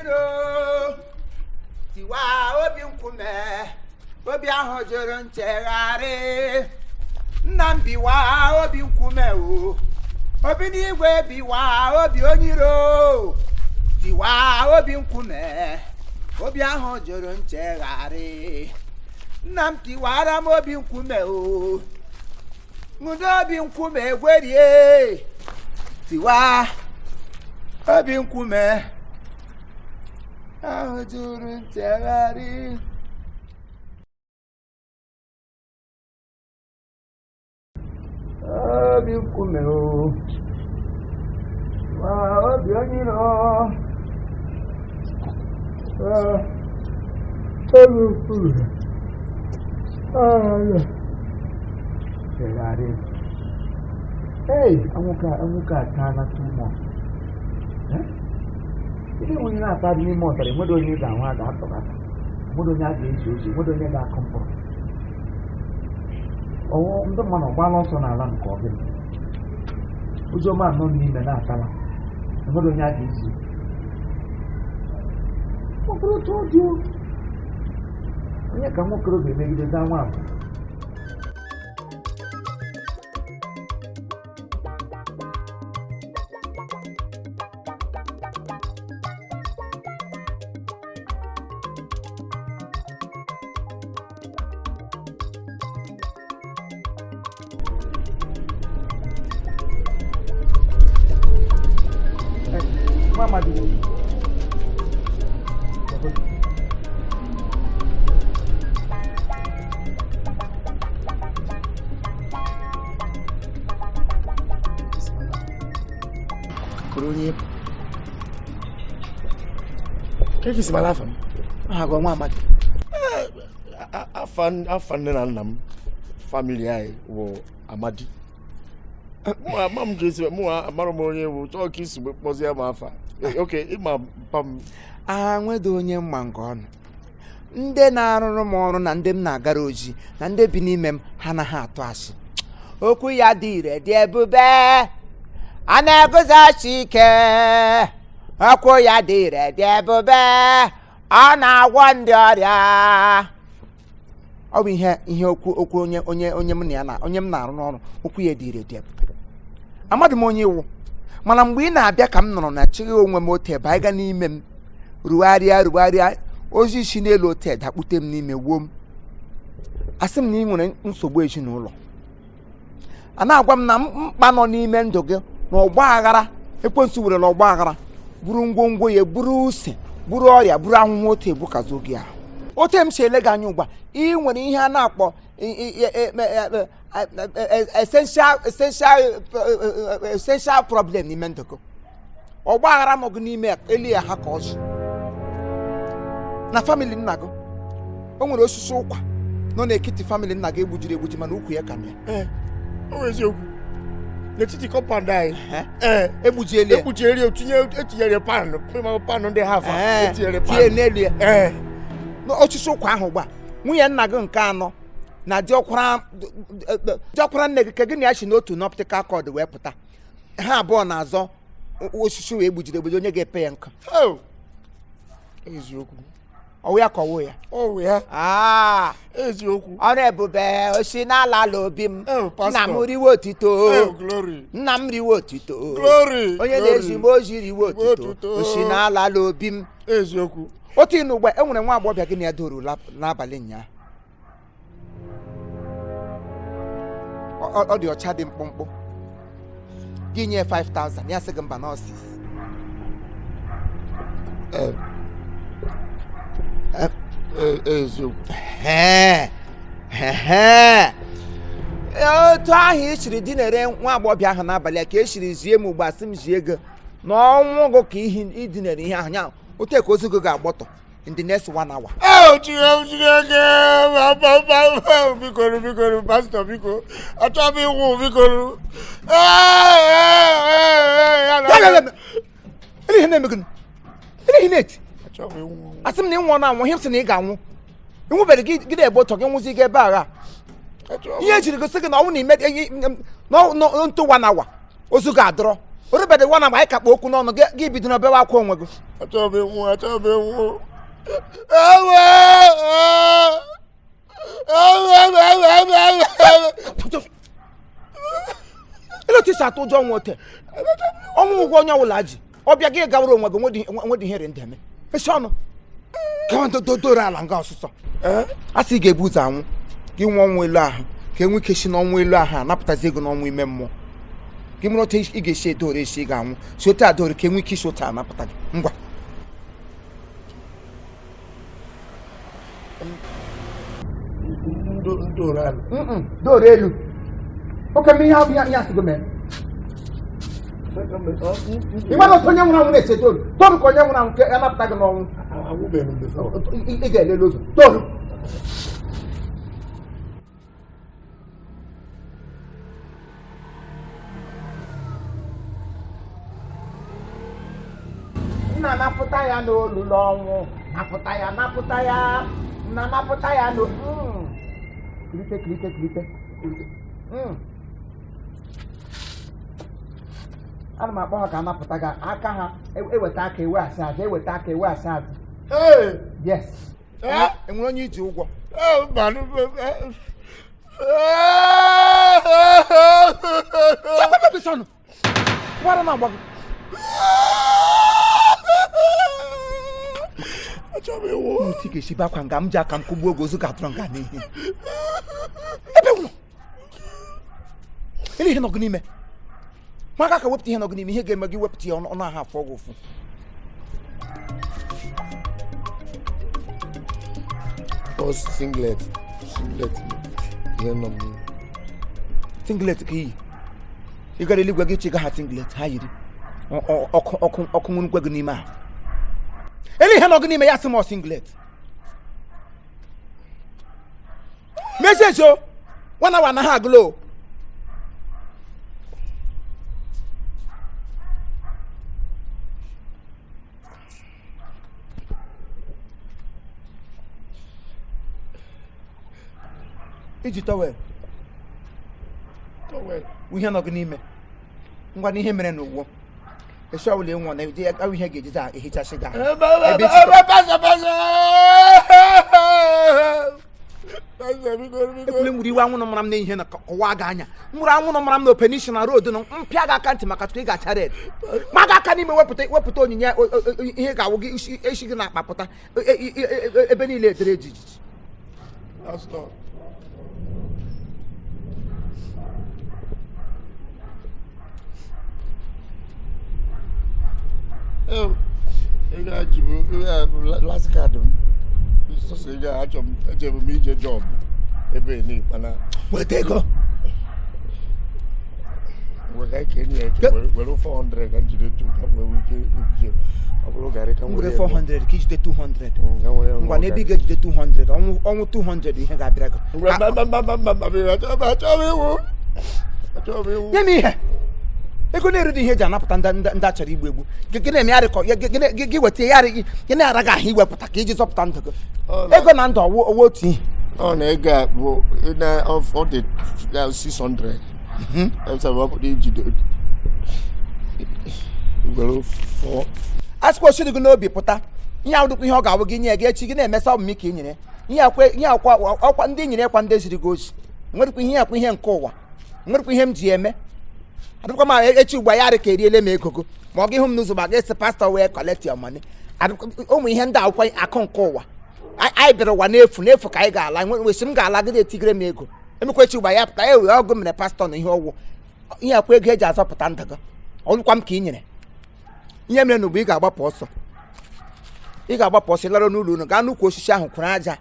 onyiro tiwa obi nkume obi ahụ jụrụ nchegharị nnambiwa obi nkume o obi n'igwe biwa obi onyiro tiwa obi nkume obi ahụ jụrụ nchegharị nnam tiwara m obi nkume o ṅụdo obi nkume egwerie tiwa obi nkume ahụ jụrụ nchegharị obi nkume o obi onyiro obi nkume chegharị. Hey, amuka atana too much. Ini nwunye na-ata dị n'ime ọtara enwedo onye ga-ahụ a ga-atọgata enwedo onye a ga-eji ozi enwedo onye ga-akụ mkpụrụ ọwụ ndị mmadụ ọgbala ọsọ n'ala nke ọbịa ụzọma anọ n'ime na-atala enwedo onye a ga-ezi ọbụrụ otu ọ dị onye ka nwokorobịa emegide gaa nwa abụ Mama di. Kurunyi. Keki si malafa. Go mama di. Afan na nam family ai wo Amadi. Mam Jesi mo amaro mo onye wo to kisu kpozi ama afa. Okay, ima pam Nwedo onye mma nke ọnụ. Ndị na-arụrụ m ọrụ na ndị m na-agara ozi na ndị bi n'ime m ha na ha atụ asị. Okwu ya dị ire dị ebube. A na-eguzosi ike. Okwu ya dị ire dị ebube. Ọ na-agwọ ndị ọrịa. Ọ bụ ihe okwu onye m na ya na onye m na-arụ n'ọrụ okwu ya dị ire dị ebube. Amadị m onye iwu mana mgbe ị na-abịa ka m nọrọ na chịghị onwe m otu ebe anyị ga n'ime m rugharịa ozi isi n'elu otu dakpute m n'ime wuo m asị m na ị nwere nsogbu ezinụlọ a na-agwa m na mkpa nọ n'ime ndụ gị na ọgba aghara ekwensu were na ọgba aghara buru ngwongwo ya buru use buru ọrịa buru ahụhụ otu ebukazo gị ahụ otu m si ele gị anya ugbu a ị nwere ihe a na-akpọ essential problem n'ime ndụ gị ọgba aghara nọ gị n'ime eli ya ha ka ọzọ na family nna gị o nwere osisi ụkwa nọ n'ekiti family nna gị egbujiri egbuji mana ukwu ya ka ya o eziokwu n'etiti compound anyị egbujieli etinyere pan ndị hafa etinyere pan tie n'elu ya osisi ụkwa ahụ gba nwunye nna gị nke anọ na diọkwara nne gị ka gị na ya si n'otu n'optical cord wee pụta ha abụọ na-azọ osisi wee gbujiri egbuji onye ga-epe ya nka eziokwu ọwụ ya ka ọwụ ya eziokwu ọrụ ebube osi n'ala ala obi m nna m riwe otito nna m riwe otito onye na-ezi m ozi riwe otito osi n'ala ala obi m eziokwu otu inu ugbe e nwere nwa agbọghọbịa gị na ya doro n'abalị nnyaa ọ dị ọcha dị mkpụmkpụ gị nye 5,000 ya sị gị mba n'ọsis eziokwu otu ahụ ị chiri dinere nwa agbọghọbịa ahụ n'abalị a ka e chiri zie m ugbo asị m zie gị n'ọnwụ gụ ka idinere ihe ahụ nya otu ka ozi gị ga-agbọtọ in the next 1 hour. Biko, pastor, biko. Achọ m iwu, biko. Ihe na-eme gị? Ihe na-eti? Achọ m iwu. Asị m na ị nwụọ na anwụ, ihe m sị na ị ga-anwụ. Ị nwụbeghị gị na-egbo ọtọ gị nwụzi ike ebe agha. Ihe ejiri gosi gị na ọnwụ na ime ntụ 1 hour ozu ga-adọrọ orubede nwa na mgbe anyị kakpa okwu n'ọnụ gị bido na bewe akwa onwe gị. Achọghị m ịnwụ. Ile otu isi atụ ụjọ nwoke ọnwụ ụgwọ onye ọbụla ji ọbịa gị gawara onwe gị nwedị ihere ndị eme esi ọnụ gawa doro ala nga ọsụsọ a sị ga-ebu ụzọ anwụ gị nwe ọnwụ elu ahụ ka enwe ike si n'ọnwụ elu ahụ anapụtazi ego n'ọnwụ ime mmụọ gị mụrụ otu ị ga-esi edore esi ị ga-anwụ si otu adore ka enwe ike isi otu anapụta gị ngwa doro elu oke m ihe ahụ ya asịgo mee ị mara otu onye nwụrụ anwụ na-eche toru ka onye nwụrụ anwụ ka ya napụta gị n'ọnwụ ị ga-elele ụzọ toru nna napụta ya n'olu n'ọnwụ napụta ya nna napụta ya n'olu kilite ana m akpọ ha ka anapụta gị aka ha eweta aka ewe asa azụ yes enwere onye iji ụgwọ gbara na agba gị oti ga-esi bakwa nga m ji aka m kụgbuo oge ozu ga-atụrụ nga n'ihe ebe ụlọ ele ihe nọ gị n'ime maka ka wepụta ihe nọ gị n'ime ihe ga-eme gị wepụta ya ọnụ ahụ afọ gị ụfụ singlet ihe nọ m singlet ka iyi ị gara eluigwe gị chi ga ha singlet ha yiri ọkụ nwụrụ gị n'ime ahụ ele ihe nọ gị n'ime ya sị m singlet meseji o wana ha agụlo iji tọwel ihe nọ gị n'ime ngwa n'ihe mere n'ụgbọ esi ọbụla ịnwụ na awụ ihe ga-ejizi ehichasị gị ekwule nwere iwe anwụrụ mara m na ihe na kọwa gị anya nwụrụ anwụrụ mara m na openishona road na mpịa gị aka ntị maka tupu ị ga-acha red ma gị aka n'ime wepụta onyinye ihe ga-awụ gị isi gị na-akpa pụta ebe niile edere ejiji ị ga-ajibu last card m sọsọ ị ga-achọ m ejebu m ije job ebe n'ikpana weta ego were 400 ka njide tu ka nwere ike ije ọ bụrụ garị ka nwere 400 ka ijide 200 ngwa na ebe ị ga-ejide 200 ọnwụ 200 ihe ga-abịara gị nye m ihe ego na-erudi ihe eji anapụta ndị a chọrọ igbu egbu gị na-eme ya rịkọ gị weta ya gị na-ara gị ahụ iwepụta ka iji zọpụta ndụ gị ego na ndụ ọwụ otu ihe ọ na ego a bụ ọ dị 600 a sịkwa osiri gị n'obi pụta ihe awụdụkwa ihe ọ ga-awụ gị nye gị echi gị na-emesa ọmụmị ka i nyere ihe akwa ndị nyere ekwa ndị ziri gị ozi nwerekwa ihe akwa ihe nke ụwa nwerekwa ihe m ji eme adịkwa m echi ugbu a ya arị ka eriele m ego ma ọ gị hụ m n'ụzọ ma ga-esi pastọ wee collect your money ụmụ ihe ndị akwụkwọ akụ nke ụwa anyị bịara ụwa n'efu ka anyị ga-ala wesi m ga-ala gị etigere m ego emekwa echi ugbu a ya pụta ewe ọgụ mere pastọ na ihe ọgwụ ihe akwa ego eji azọpụta ndụ gị ọlụkwa m ka ị nyere ihe mere na ugbu ị ga-agbapụ ọsọ lara n'ụlọ unu gaa n'ukwu osisi ahụ kwụrụ aja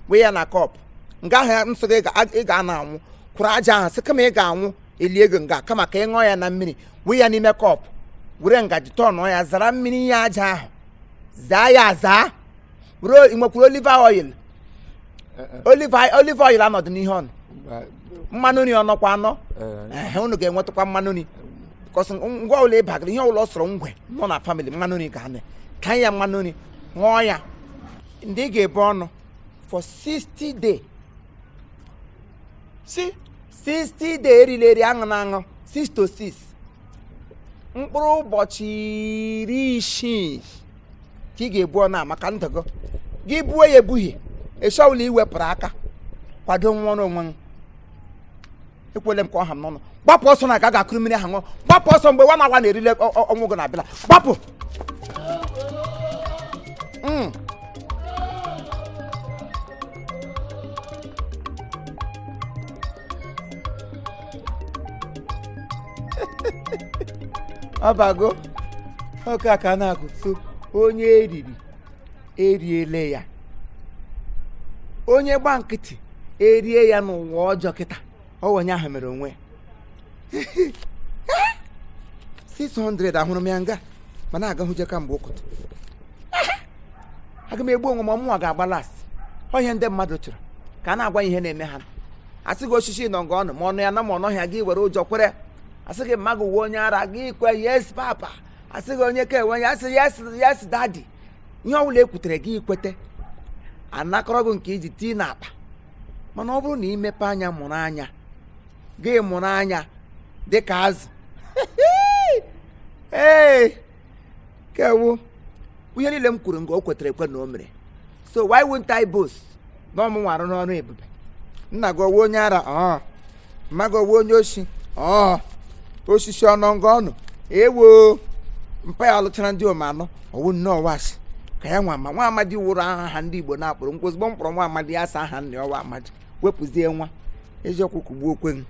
wee ya na kọpụ nga ahụ ya nsọ gị ị ga-ana anwụ kwụrụ aja ahụ sị kama ị ga-anwụ elie ego nga kama ka ị ṅụọ ya na mmiri wee ya n'ime kọpụ were ngaji tọnụọ ya zara mmiri ihe aja ahụ zaa ya azaa nwekwuru olive oil anọdụ n'ihe ọnụ mmanụ nri ọnọkwa anọ unu ga-enwetakwa mmanụ nri kọsị ngwa ụlọ ịbagara ihe ụlọ sọrọ ngwe nọ na famili mmanụ nri ga-anọ ka ya mmanụ nri ṅụọ ya ndị ị ga-ebu ọnụ for 60 days 60 days eriri eri aṅụ na aṅụ 6 to 6 mkpụrụ ụbọchị 60 ka ị ga-ebu ọnụ maka ndụ gị buo ya ebughị eshọwụla iwepụrụ aka kwado nwa ọrụ onwe m ekwele m ka ọ ha m n'ọnụ gbapụ ọsọ na ka a ga-akụrụ mmiri ahụ ṅụọ gbapụ ọsọ mgbe nwa na-agwa na-erile ọnwụ gị na-abịala gbapụ ọbago oke aka na-agụ so onye eriri eriele ya onye gba nkịtị erie ya n'ụwa ọjọọ kịta onye ahụ mere onwe 600 ahụrụ m ya nga mana aga hụje ka mgbe ụkụtụ aga m egbu onwe m ọmụnwa ga-agba las ihe ndị mmadụ chọrọ ka a na-agwa ihe na-eme ha asị gị osisi nọ nga ọnụ ma ọnụ ya na ma ọnọhịa gị were ụjọ kwere asị gị mmadụ uwe onye ara gị kwe yes papa asị gị onye ka enwe ya asị yes daddy ihe ọbụla ekwutere gị ikwete anakọrọ gị nke iji tii n'akpa mana ọ bụrụ na imepe anya mụrụ anya gị mụrụ anya dị ka azụ ee kewu ihe niile m kwuru nga o kwetere ekwe na o mere so why won't I boast na ọmụnwa arụ n'ọrụ ebube nna gị owe onye ara mma gị owe onye oshi osisi ọnọ nga ọnụ ewo mpa ya alụchara ndị omenọ ọwụ nnọọ washi ka ya nwa amadi wụrụ aha ndị Igbo na-akpụrụ mkpozigbo mkpọrọ nwa amadi ya asa aha nna ọwa amadi wepụzie nwa eziokwu kugbuo okwe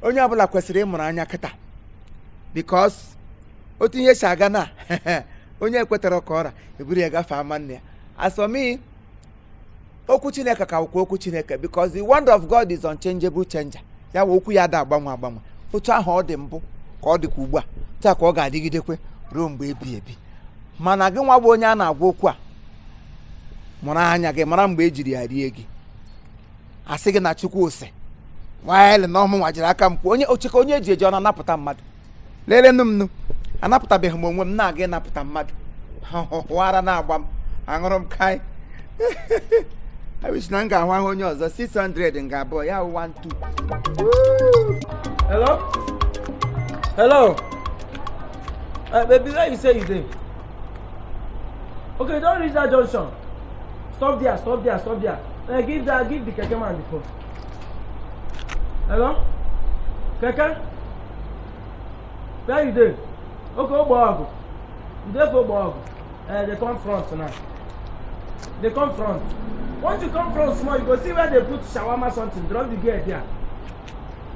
onye ọbụla kwesịrị ịmụrụ anya kịta bikos otu ihe si aga na onye ekwetara ka ọra eburu ya gafee ama nne ya asọmi okwu Chineke ka okwu okwu Chineke bikos the word of God is unchangeable changer ya wee okwu ya da agbanwe otu ahụ ọ dị mbụ ka ọ dịkwa ugbu a taa ka ọ ga-adịgidekwe ruo mgbe ebi ebi mana gị nwa bụ onye a na-agwa okwu a mụrụ anya gị mara mgbe ejiri ya rie gị asị gị na Chukwu ose waịlị na ọmụnwa jiri aka m kwuo onye ocheke onye eji eji ọ na-anapụta mmadụ lelenụ m nụ anapụtabeghị m onwe m na-aga ịnapụta mmadụ hụara na-agba m aṅụrụ m kai awish na m ga-ahụ ahụ onye ọzọ 600 nga abụọ ya 12. Hello? Baby, where you say you dey? Okay, don't reach that junction. Stop there. Give the keke man the phone. Hello? Keke? Where you dey? Okay, Oboagu. You dey for Oboagu? They come front now. They come front. Once you come front small, you go see where they put shawarma something. Drop the gear there.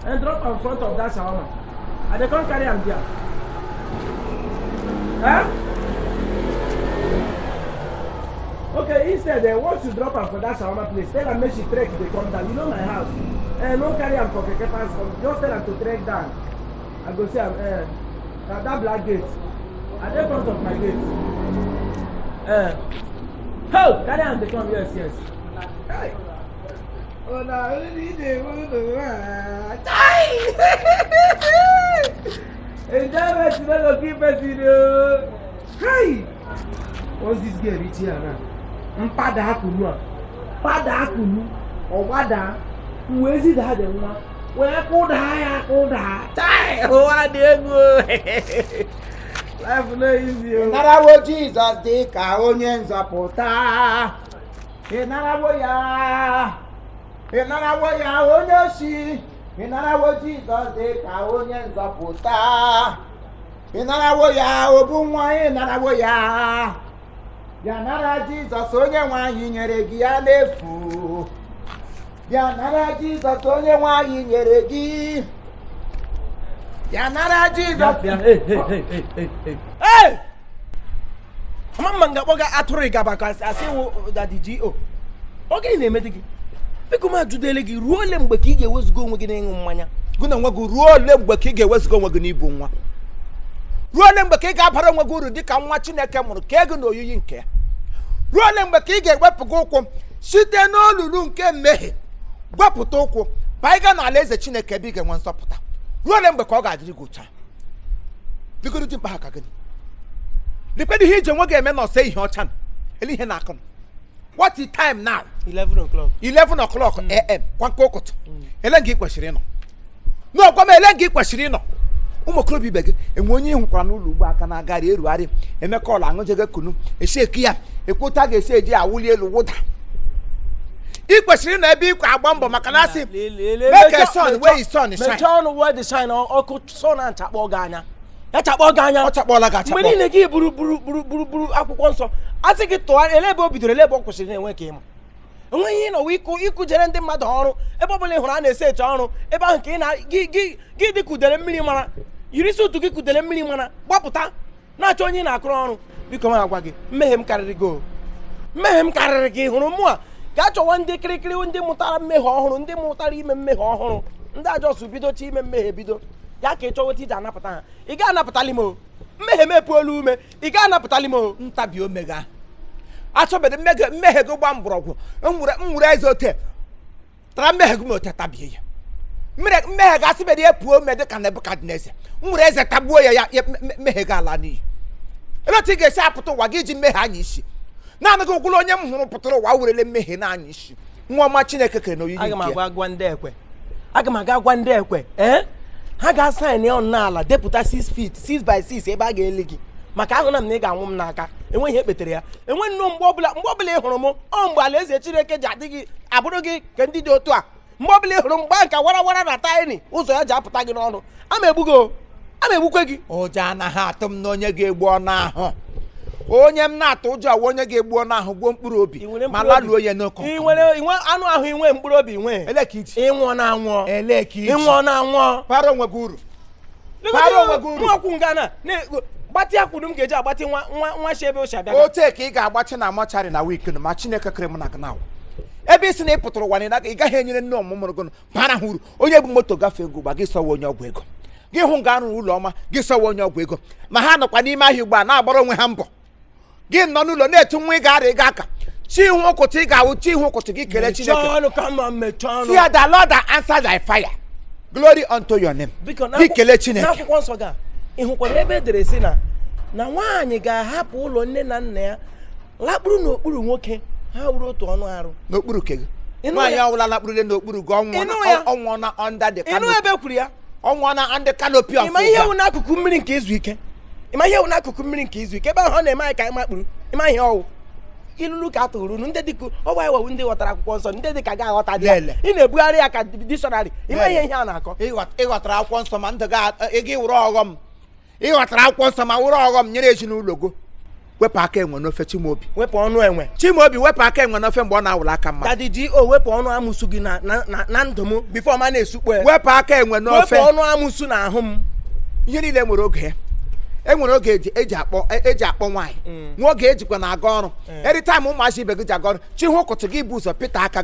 And drop in front of that shawarma. And they can't carry am there. Huh? Okay, instead, once you drop am for that shawarma place, tell am make she trek dey come down. You know my house. No carry am for keke pass. Just tell am to trek down. I go see am. That black gate. At the front of my gate. Help! Carry am dey come. Yes. Hey. Oh no, only dey enjoyment no go keep person o. Hey! Once this girl reach here now, mpada akunu ọwada uwezi da de nwa wee kụda. Chai! Ụwa dị egwu. Life no easy o. Narawo Jizọs dị ka onye nzọpụta. Ịnarawo ya onye oshi. Ịnarawo Jizọs dị ka onye nzọpụta. Ịnarawo ya obu nwa. Ịnarawo ya. Bịa nara Jizọs onye nwanyị nyere gị ya n'efu. Bịa nara Jizọs onye nwanyị nyere gị. Bịa nara Jizọs. Hey! Mama nga boga atụrụ gaba ka asị wụ daddy GO. Oge na-emete gị. Biko ma judele gị ruo ole mgbe ka ị ga-ewezuga onwe gị n'ịṅụ mmanya. Gụ na nwa gị ruo ole mgbe ka ị ga-ewezuga onwe gị n'ibu nwa. Ruo ole mgbe ka ị ga-abara onwe gị uru dịka nwa Chineke mụrụ ka ego na oyiyi nke ya. Ruo ole mgbe ka ị ga-ewepụ gị ụkwụ site n'olulu nke mmehie gwepụta ụkwụ baa ịga n'ala eze Chineke ebe ị ga-enwe nsọpụta. Ruo ole mgbe ka ọ ga-adịrị gị ụcha. Biko dị mkpa ha ka gịnị. Depending ihe ije nwe ga-eme na ọsọ ihe ọcha ele ihe na-akụ. What is time now? 11 o'clock. 11 o'clock AM. Kwa nke ụkụtụ. Ele nga ị kwesịrị ịnọ. No, gwa m ele nga ị kwesịrị ịnọ. ụmụ okorobịa ibe gị enwe onye ịhụkwara n'ụlọ ugbo aka na-agagharị erugharị emeka ọla aṅụjege kunu esheki ya ekwuta ga-esi eji awụli elu wụda ị kwesịrị na ebe ịkwa agba mbọ maka na asị make a son where his son shine. mechie ọnụ where the shine ọkụ so na nchakpọ gị anya ya chakpọ gị anya ọ chakpọla gị achakpọ mgbe niile gị buru akwụkwọ nsọ asị gị tụgharịa ele ebe o bidoro ele ebe ọ kwụsịrị na-enwe ka ịma enweghị ịnọwa ịkụjere ndị mmadụ ọrụ ebe ọ bụla ị hụrụ a na-ese eche ọrụ ebe ahụ ka ị na gị dị kudere mmiri mara yiri sutu gị kudere mmiri mara gbapụta na-achọ onye ị na-akụrụ ọrụ biko m agwa gị mmehie m karịrị gị hụrụ mụ a gaa chọwa ndị kirikiri ndị mụtara mmehie ọhụrụ ndị mụtara ime mmehie ọhụrụ ndị ajọsụ bidocha ime mmehie bido ya ka ị chọweta iji anapụta ha ị ga-anapụtali m o mmehie m epuolu ume ị ga-anapụtali m o ntabi omega achọbedo mmehie gị gba mgbọrọgwụ nwere eze ote tara mmehie gị ma ote tabie ya mmehie gị asịbedo ya puo ome dị ka Nebukadneza nwere eze tagbuo ya mmehie gị ala n'iyi ebe otu ị ga-esi apụta ụwa gị iji mmehie anya isi naanị gị ụgwụrụ onye m hụrụ pụtara ụwa werele mmehie n'anya isi nwa ọma Chineke kere na oyiyi aga m aga gwa ndị ekwe ha ga-asaịn ya n'ala depụta 6 feet 6 by 6 ebe a ga-eli gị maka ahụ na m na ị ga-anwụ m n'aka enweghị ekpetere ya enwe nnọọ mgbe ọbụla ị hụrụ m mgbe alaeze Chineke ji adị gị abụrụ gị ka ndị dị otu a mgbe ọbụla ị hụrụ mgba nka warawara na taịnị ụzọ ya ji apụta gị n'ọnụ ama egbukwe gị ụjọ anaghị atụ m na onye ga-egbu ọnụ ahụ onye m na-atụ ụjọ awa onye ga-egbu ọnụ ahụ gbuo mkpụrụ obi ma laluo ya n'ụkọ inwe anụ ahụ inwe mkpụrụ obi nwe ịnwụọ na-anwụọ para onwe gị uru nwakwụ ngana gbatị akwụrụ m ga-eji agbatị nwa shi ebe o si abịa ote ka ị ga-agbatị na mọchari na wikin ma Chineke kere m na gị nawa ebe isi na ị pụtara ụwa na ị gaghị enyere nne ọmụmụrụ gị bara ha uru onye bụ moto gafee ego gba gị sọwa onye ọgwụ ego gị hụ nga arụ ụlọ ọma gị sọwa onye ọgwụ ego ma ha nọkwa n'ime ahịa ugbu a na-agbara onwe ha mbọ gị nọ n'ụlọ na-etu nwa ị ga-ara ịga aka chi ihu ụkụtụ ị ga-awụ chi ihu ụkụtụ gị kelee Chineke fear the Lord and answer thy fire glory unto your name gị kelee Chineke n'akwụkwọ nsọ ga ị hụkwara ebe edere si na nwaanyị ga-ahapụ ụlọ nne na nna ya lakpuru n'okpuru nwoke ha wuru otu ọnụ arụ n'okpuru ke gị nwaanyị ọwụla lakpuru n'okpuru gị ọnwụọ na under the canopy ịnụ ebe kwuru ya ọnwụọ na under canopy of ịma ihe wụ n'akụkụ mmiri nke izu ike ebe ahụ ọ na-eme anyị ka anyị makpuru ịma ihe ọwụ ilulu ka atụrụ ndị dịka ọgba iwewu ndị ghọtara akwụkwọ nsọ ndị dịka ga aghọta dị ị na-ebugharị ya ka dictionary ịma ihe a na-akọ ịghọtara akwụkwọ nsọ ma ndụ gị wụrụ ọghọm ịghọtara akwụkwọ nsọ ma wụrụ ọghọm nyere ezinụlọ go wepụ aka enwe n'ofe Chimaobi wepụ ọnụ enwe Chimaobi wepụ aka enwe n'ofe mgbe ọ na-awụrụ aka mmadụ Daddy G.O wepụ ọnụ amụsụ gị na ndụ m bifo ma na-esukpo ya wepụ aka enwe n'ofe wepụ ọnụ amụsụ na ahụ m ihe niile nwere oge ya enwere oge eji akpọ nwaanyị nwa oge ejikwa na-aga ọrụ anytime ụmụazị ibe gị ji aga ọrụ chi hụ ụkụtụ gị bụ ụzọ pịta aka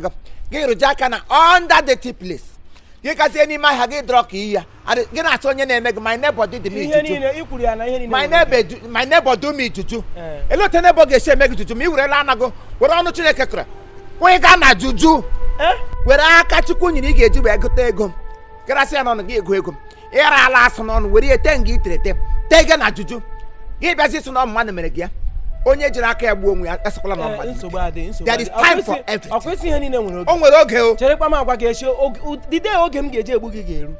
gị rụji aka na under the place gị gazie n'ime ahịa gị dọrọ ka iyi ya gị na-asị onye na-eme gị my neighbor did me juju my neighbor do me juju ele ote neighbor ga-esi eme gị juju ma ị werela anago were ọnụ Chineke kere onye gaa na juju were aka Chukwu nyere ị ga-eji wee gote ego garasị ya n'ọnụ gị ego ịra ala asụ n'ọnụ were ihe te nga iterete tee gị na juju gị bịazi isi na mmadụ mere gị ya onye jiri aka ya gbuo onwe ya esokwala na mmadụ there is time for everything o nwere oge o cherekwa m agwa gị echi dide oge m ga-eji egbu gị ga-eru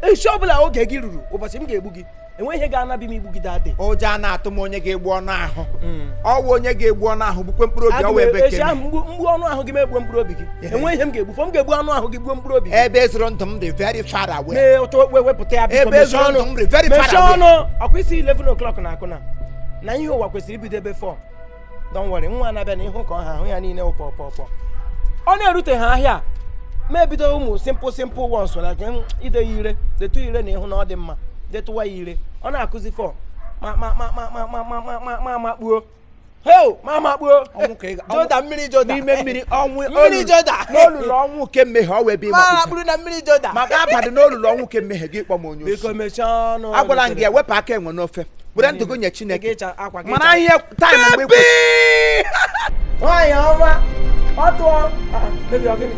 echi ọbụla oge gị ruru ụbọchị m ga-egbu gị enweghị ihe ga-anabi m igbu gị dadị ụjọ a na-atụ m onye ga-egbu ọnụ ahụ ọwụ onye ga-egbu ọnụ ahụ gbukwe mkpụrụ obi ọwụ ebe echi ahụ mgbu ọnụ ahụ gị m egbuo mkpụrụ obi gị enweghị ihe m ga-egbu fọ m ga-egbu ọnụ ahụ gị gbuo mkpụrụ obi gị ebe ezuru ndụ m dị very far away wepụta ya ebe ezuru ndụ m dị very far mechie away ọnụ ọkwa isi 11 o'clock na-akụ na ihe ụwa kwesịrị ibido ebe 4 don't worry nwa na-abịa na ihu ka ọha ahụ ya niile ụpọpọpọ ọ na-erute ha ahịa ma ebido ụmụ simple ones na ide ya ire detu ire na ịhụ na ọ dị mma detụwa ya ire ọ na-akụzi 4 ma makpuo joda mmiri joda n'ime mmiri ọnwụ mmiri joda n'olulu ọnwụ ke mmehie ọ wee bi makpuru na mmiri joda maka abadị n'olulu ọnwụ ke mmehie gị kpọm onye osu biko mechie ọnụ agwala m gị wepụ aka enwe n'ofe were ndụ gị nye Chineke mana mana ihe taịm mgbe nwaanyị ọma ọ tụọ baby ọ gịnị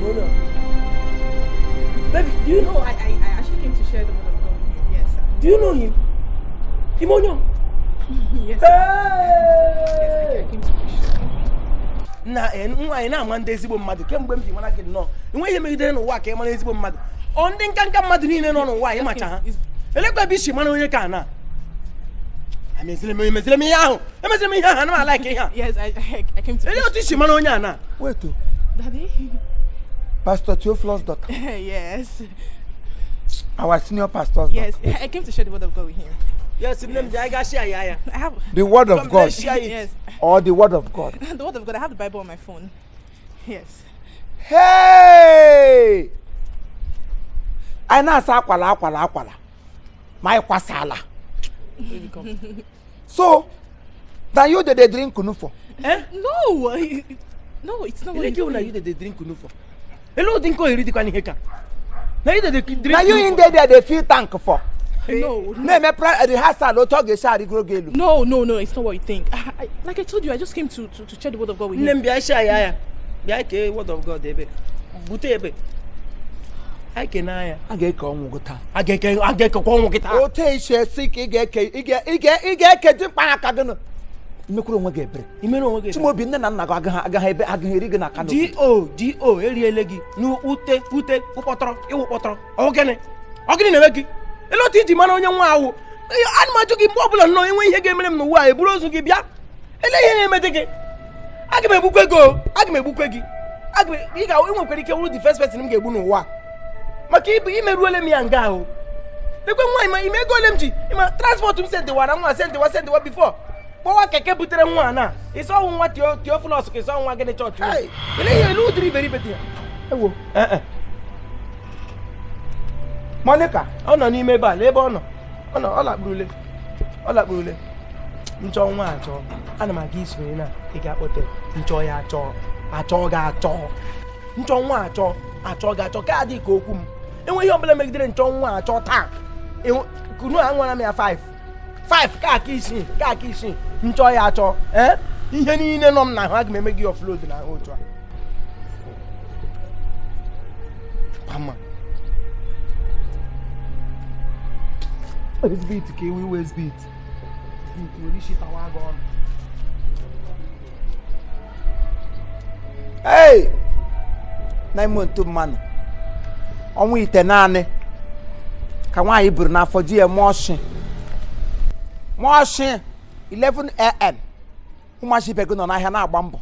no baby do you know I actually came to share the word of God with you. Yes, sir. do you know him Imonyo Yes, sir. Yes, I came to share. na nwaanyị na-ama ndị ezigbo mmadụ kemgbe m ji mara gị nnọọ enweghị ihe megidere n'ụwa ka ị mara ezigbo mmadụ ọ ndị nka mmadụ niile nọ n'ụwa anyị macha ha elekwa ebe isi mara onye ka na emezire m ihe ahụ ana m alaik ihe a Yes, I came to. ele otu isi mara onye a na Wait, Daddy? Pastor Theophilus' daughter, Yes. our senior pastor's Yes, daughter. I came to share the word of God with him. yes nne m ji anyị gaa shia ya I have The word of God yes. or the word of God. The word of God. I have the Bible on my phone. Yes. Hey! I na-asa akwala. Ma ịkwasala. So, then you dey drink kunu for? eh No, no, it's not what ele you gị na think. you dey drink unu for ele ụdị nke ohiri dịkwa n'ihe ka na you dey drink Na you in there dey feel thank for? No, Na-eme rehearsal otu ọ ga-esi arịgoro gị elu. no, it's not what you think. Like I told you, I just came to share the word of God with nne him. m bịa shia ya bịa kee word of God ebe bute ebe anyị kene anya A ga-eke ọnwụ gị taa. a ga-ekekwa ọnwụ gị taa Otu isi esi ka ị ga-eke dị mkpa aka gị imekwuru onwe gị ebere. imere onwe gị Chimaobi nne na nna gị agaghị eri gị na aka n'obi. do eriele gị n'ute ụkpọtọrọ ịwụ kpọtọrọ ọ gịnị na-eme gị ele otu iji mara onye nwa ahụ ana m ajụ gị mgbe ọbụla nnọọ enwe ihe ga-emere m n'ụwa a eburu ozu gị bịa ele ihe na-emete gị aga m egbukwe gị ị nwekwara ike wụrụ the first person m ga-egbu n'ụwa maka imeruole m ya nga ahụ lekwe nwaanyị ma ime ego ole m ji ịma transport m sendewara nwa sendewa bifo kpọwa keke butere nwa a na ịsọ ọnwụ nwa Theophilus ka ịsọ nwa gịnị chọọchị ele ihe elu ụdịrị iberibe dị ya Ewo. Monica, ọ nọ n'ime ebe a lee ebe ọ lakpurule nchọ nwa achọ ana m aga isonye na ị ga-akpọte nchọ ya achọ nchọ nwa achọ ga-achọ ka adị ka okwu m enweghị ihe ọbụla megidere nchọ nwa achọ taa kunu a nwara m ya 5 ka aka isii nchọ ya achọ ihe niile nọ m n'ahụ aga m eme gị offload n'ahụ otu a pama Westbeat ka ewe Westbeat nwere isi tawa gị ọnụ hey! Na ime otu mmanụ ọnwa ite naanị ka nwaanyị buru n'afọ ji ya mụọ ọshị 11 am ụmụachi ibe gị nọ n'ahịa na-agba mbọ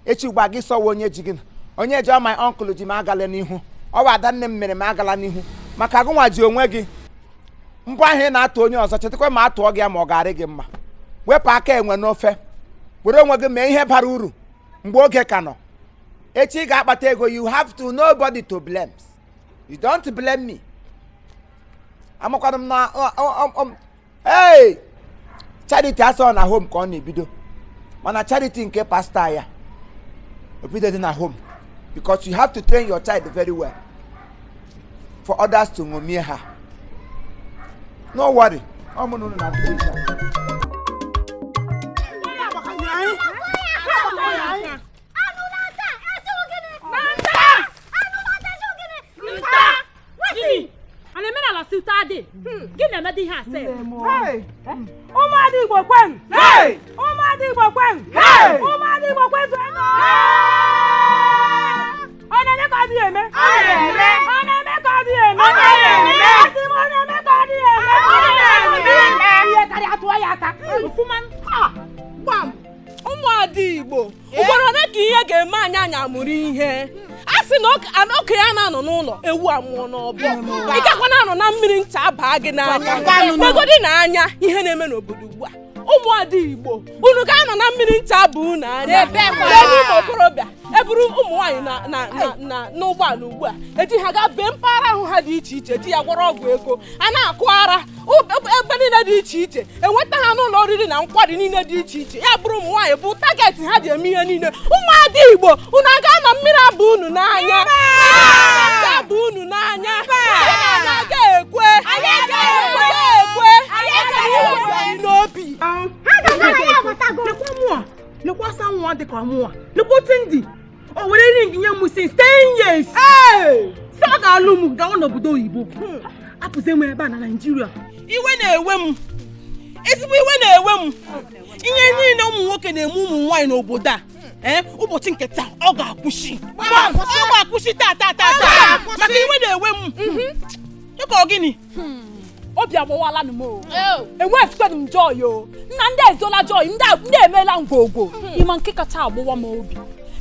echi ugbu a gị sọwa onye ji gị onye ji my uncle ji m agala n'ihu ọ bụ ada nne m mere m agala n'ihu maka gị nwa ji onwe gị mbụ ahụ ị na-atụ onye ọzọ chetakwa ma atụọ gị ya ma ọ ga-arị gị mma wepụ aka enwe n'ofe were onwe gị mee ihe bara uru mgbe oge ka nọ echi ị ga-akpata ego you have to nobody to blame you don't blame me amakwana m na hey charity asọ na home ka ọ na-ebido mana charity nke pasta ya obido dị na home because you have to train your child very well for others to ṅomie ha no worry I'm going to ụmụada Igbo kwen ụmụada Igbo kwen ụmụada Igbo kwen ọ na-eme ka ọ dị eme ọ na-eme ka ọ dị eme asị m ọ na-eme ka ọ dị eme ihe karịa atụọ ya aka gbam ụmụada Igbo ugboro ole ka ihe ga-eme anyị amụrụ ihe a sị na okenye na-anọ n'ụlọ ewu amụọ n'ọbọ ịgakwa na-anọ na mmiri ncha baa gị n'anya megodi n'anya ihe na-eme n'obodo ugbu a ụmụada Igbo unu ga-anọ na mmiri ncha bụ unu anya ụmụ okorobịa eburu ụmụ nwaanyị n'ụgbọala ugbu a eji ha gaa bee mpaghara ahụ ha dị iche iche eji ya gwọrọ ọgwụ ego a na-akụ ara ebe niile dị iche iche enweta ha n'ụlọ oriri na nkwari niile dị iche iche ya bụrụ ụmụ nwaanyị bụ tageti ha ji eme ihe niile ụmụada Igbo unu aga-anọ mmiri abụ unu n'anya abụ unu n'anya ga-ekwe n'obi lekwasa nwa dịka mụnwa lekwute ndị o were ring nye m since 10 years si ọ ga-alụ m gawa n'obodo oyibo apụzi m ebe a na Naịjirịa iwe na-ewe m ezigbo iwe na-ewe m ihe niile ụmụ nwoke na-eme ụmụ nwaanyị n'obodo a ụbọchị nke taa ọ ga-akwụsị taa maka iwe na-ewe m dịka gịnị obi agbawala m o enweghịkwanụ m joy o nna ndị ezola joy ndị emeela ngwogwo ịma nke kacha agbawa m obi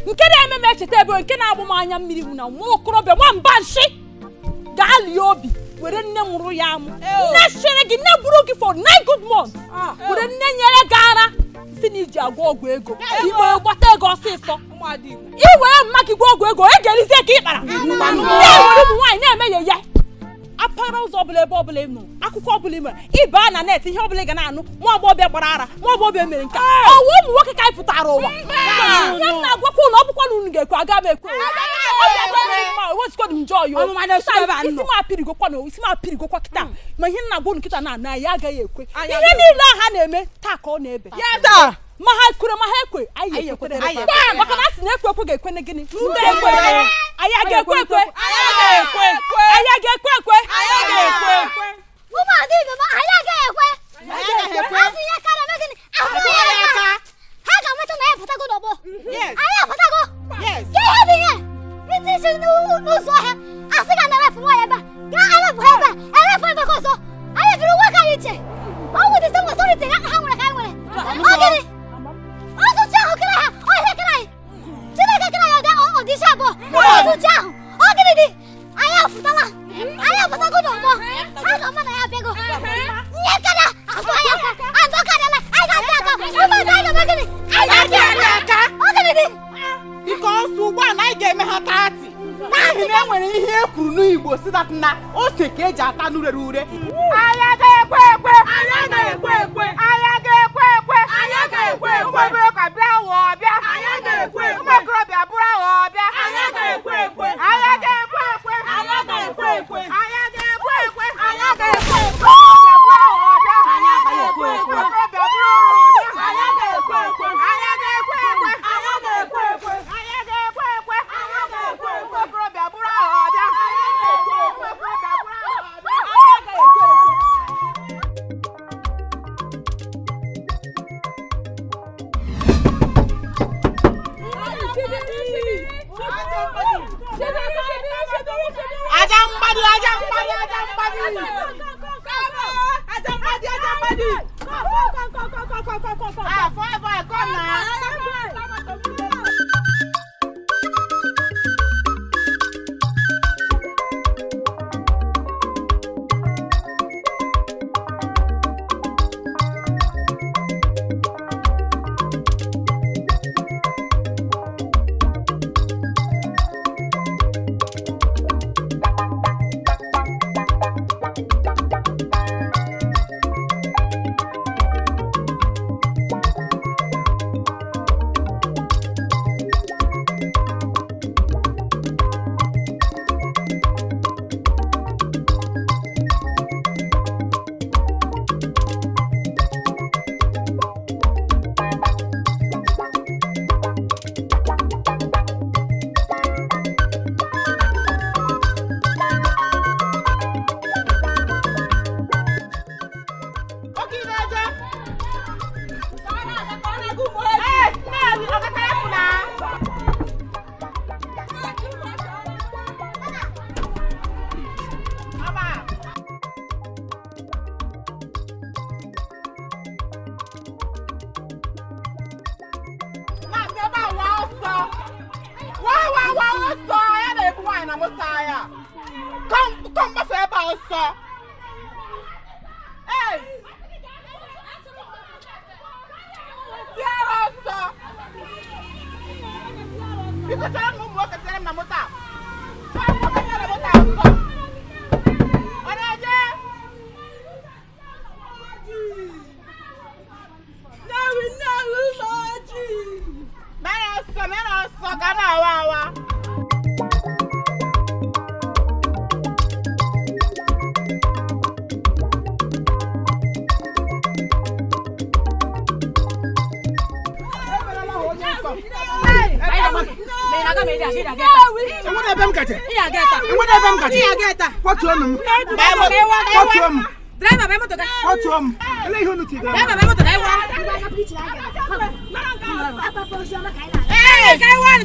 nke na-eme m echeta ebe nke na-agbụ m anya mmiri bụ na nwa okorobịa nwamba nshi gaa lie obi were nne mụrụ ya amụ nne chere gị nne buru gị for 9 good months were nne nyere gị ara si na iji agwọ ọgwụ ego igbe gbata ego ọsịsọ iwere mma gị gwa ọgwụ ego egelizie ka ị kpara na-ewere ụmụ nwaanyị na-eme ya apara ụzọ ọbụla ebe ọbụla nọ akwụkwọ ọbụla ime ịba na net ihe ọbụla ị ga na-anụ nwa agbọghọbịa gbara ara nwa agbọghọbịa mere nke ọwụ ụmụ nwoke ka anyị pụtara ụwa ya m na-agwakwa ụlọ ọbụkwa na unu ga-ekwe aga m ekwe ewezikwadụ m jọọ ya isi m apịrigokwa kịta ma ihe nna gwa unu kịta na ya agaghị ekwe ihe niile ha na-eme taa ka ọ na-ebe ma ha kwere ma ha ekwe anyị ekwetere maka na a sị na ekwe ekwe ga-ekwe gịnị anyị ga-ekwe ekwe ose ka eji ata n'urere ure anya ga-ekwe ekwe ụmụobere ka bịa ghọ ọbịa ụmụokorobịa bụrụ ghọ ọbịa anya ga-ekwe ekwe Driver, vai moto. Otom. Ele ihe unu tiga. Driver, vai moto. Hey, kai one.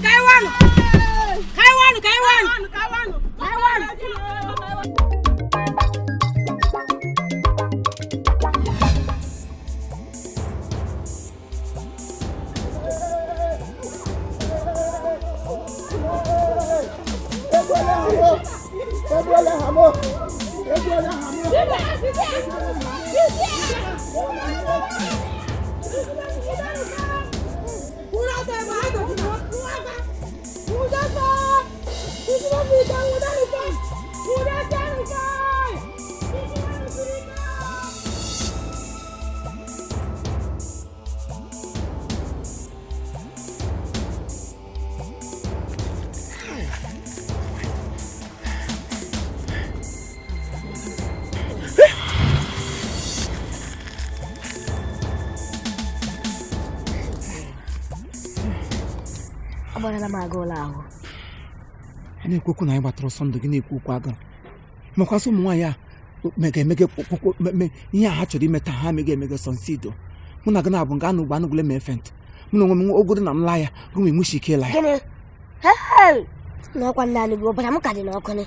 Abana magola ahụ. Ana ekwu na anyị gbatara ọsọ ndụ gị na-ekwu okwu agụrụ. Makwasị ụmụ nwaanyị a emege ihe ha chọrọ ime taa ha emege sonsido. Mụ na gị na-abụ nga anụ gbanụgwule ma efent. Mụ na onwe m ogodo na m laa ya gị nwe nweshi ike la ya. Gịnị? Na ọkwa nna anyị bụ ọbara m ka dị n'ọkụ ni.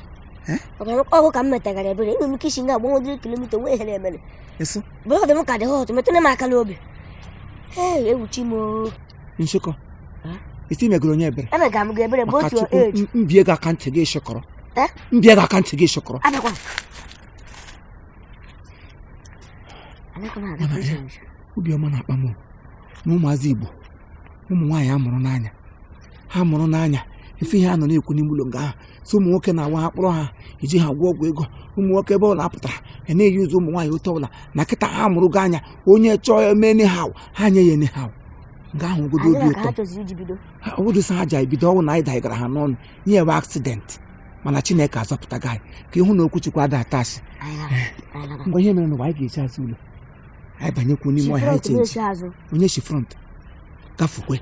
Ọbara m ọkụ ka m metagara ebere enwe m ike isi nga agbanwe kilomita wee here emere. Eso. Bụrụ ọdị m ka dị hot metụne m aka n'obi. Ewuchi m o. Nshikọ. Isi megoro onye ebere. Emega m ga-ebere bụ otu age. Mbie gị aka ntị gị shọkọrọ. Mbie gị aka ntị gị shọkọrọ. Abịakwa. Anakwa na-aga prison. Obiọma na-akpa m na ụmụazị Igbo ụmụ nwaanyị ha mụrụ n'anya ife ihe a nọ na-ekwu n'ime ụlọ nga ha so ụmụ nwoke na-awa ha kpụrụ ha iji ha gwọ ọgwụ ego ụmụ nwoke ebe ọ na-apụtara na-eyi ụzọ ụmụ nwaanyị otu ọbụla na kịta ha mụrụ gị anya onye chọọ eme anyhow ha nye ya anyhow nga ahụ ogodo obi ụtọ obodosa ha ji ebido ọnwụ na anyị daigara ha n'ọnụ nye ewe accident mana Chineke azọpụta gị ka ịhụ na okwuchukwu ada atasi ngwa ihe mere n'ụwa anyị ga-eji azụ ụlọ anyị banyekwu n'ime ọhịa anyị chenji onye shi front gafukwe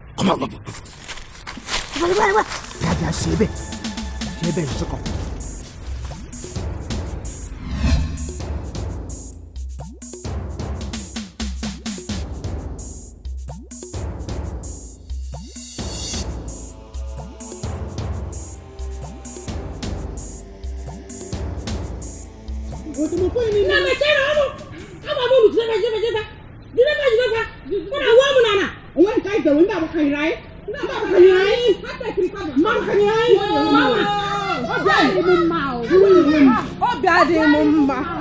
bịa si ebe nzukọ Obi adị m mma.